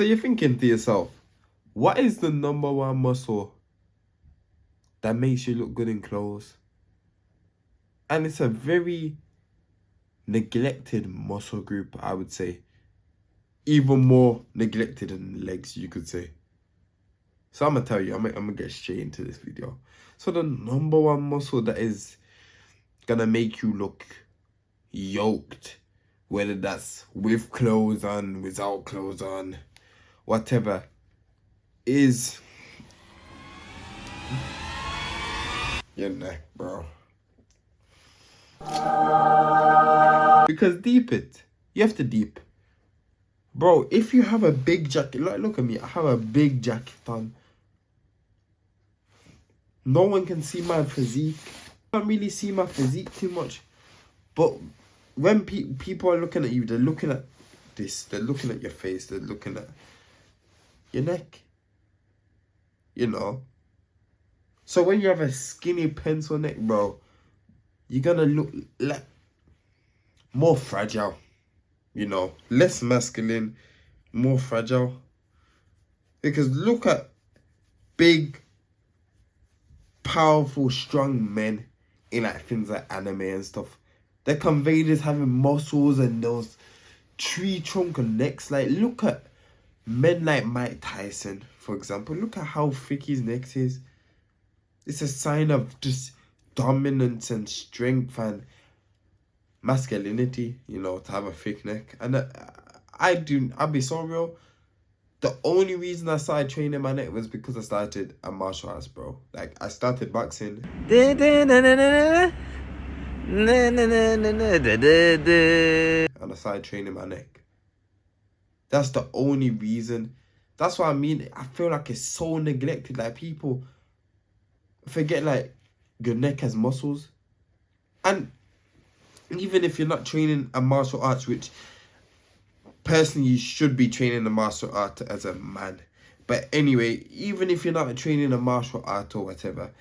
So you're thinking to yourself, what is the number one muscle that makes you look good in clothes? And it's a very neglected muscle group, I would say. Even more neglected than legs, you could say. So I'm gonna tell you, I'm gonna get straight into this video. So the number one muscle that is gonna make you look yoked, whether that's with clothes on, without clothes on, whatever, is your neck, bro. Because deep it, you have to deep. Bro, if you have a big jacket, look at me, I have a big jacket on. No one can see my physique. I can't really see my physique too much. But when people are looking at you, they're looking at this, they're looking at your face, they're looking at your neck. You know? So when you have a skinny pencil neck, bro, you're gonna look like more fragile. You know? Less masculine, more fragile. Because look at big, powerful, strong men in like things like anime and stuff. They're conveyed as having muscles and those tree trunk and necks. Like, look at men like Mike Tyson, for example. Look at how thick his neck is. It's a sign of just dominance and strength and masculinity, you know, to have a thick neck. And I'll be so real. The only reason I started training my neck was because I started a martial arts, bro. Like, I started boxing. And I started training my neck. That's the only reason. That's what I mean. I feel like it's so neglected. Like, people forget, like, your neck has muscles. And even if you're not training a martial arts, which personally you should be training a martial art as a man. But anyway, even if you're not training a martial art or whatever,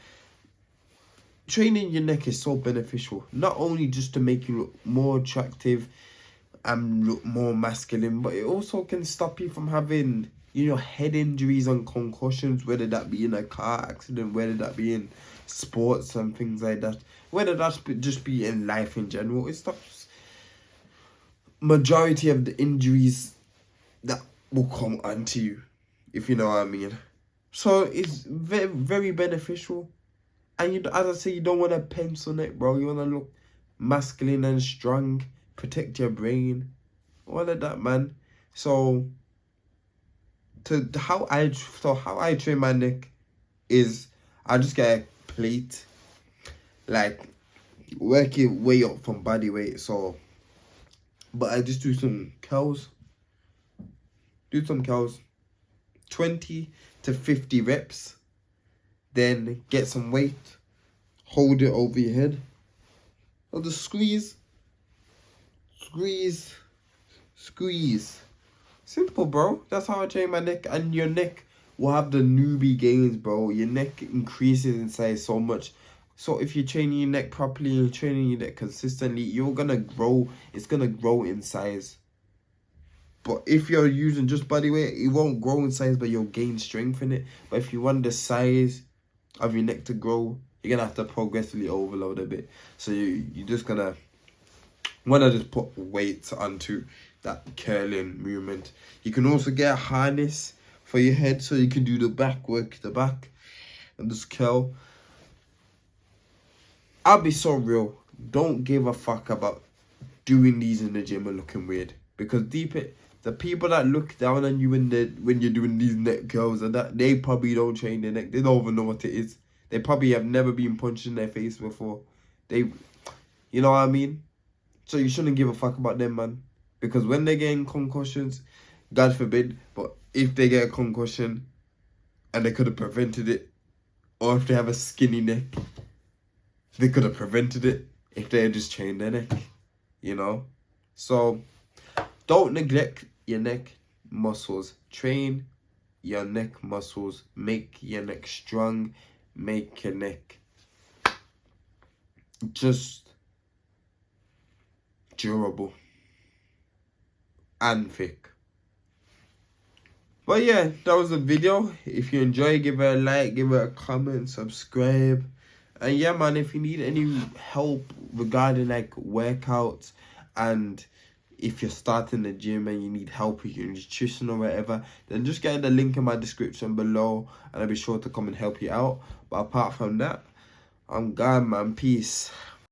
training your neck is so beneficial. Not only just to make you look more attractive and look more masculine, but it also can stop you from having, you know, head injuries and concussions, whether that be in a car accident, whether that be in sports and things like that, whether that's just be in life in general. It stops majority of the injuries that will come onto you, if you know what I mean. So it's very, very beneficial. And you, as I say, you don't want a pencil neck, bro. You want to look masculine and strong, protect your brain, all of that, man. So how I train my neck is I just get a plate, like work it way up from body weight. So, but I just do some curls. 20 to 50 reps. Then get some weight, hold it over your head. Or just squeeze. Simple, bro. That's how I train my neck. And your neck will have the newbie gains, bro. Your neck increases in size so much. So if you're training your neck properly, you're training your neck consistently, you're gonna grow. It's gonna grow in size. But if you're using just body weight, it won't grow in size, but you'll gain strength in it. But if you want the size of your neck to grow, you're gonna have to progressively overload a bit. So you're just gonna wanna just put weights onto that curling movement. You can also get a harness for your head, so you can do the back work, the back, and just curl. I'll be so real. Don't give a fuck about doing these in the gym and looking weird, because deep it, the people that look down on you when you're doing these neck curls and that, they probably don't train their neck. They don't even know what it is. They probably have never been punched in their face before. You know what I mean? So you shouldn't give a fuck about them, man. Because when they're getting concussions, God forbid, but if they get a concussion and they could have prevented it, or if they have a skinny neck, they could have prevented it if they had just trained their neck, you know? So don't neglect your neck muscles. Train your neck muscles. Make your neck strong. Make your neck just durable and thick. But yeah, that was the video. If you enjoy, give it a like, give it a comment, subscribe. And yeah, man, if you need any help regarding like workouts, and if you're starting the gym and you need help with your nutrition or whatever, then just get the link in my description below and I'll be sure to come and help you out. But apart from that, I'm gone, man. Peace.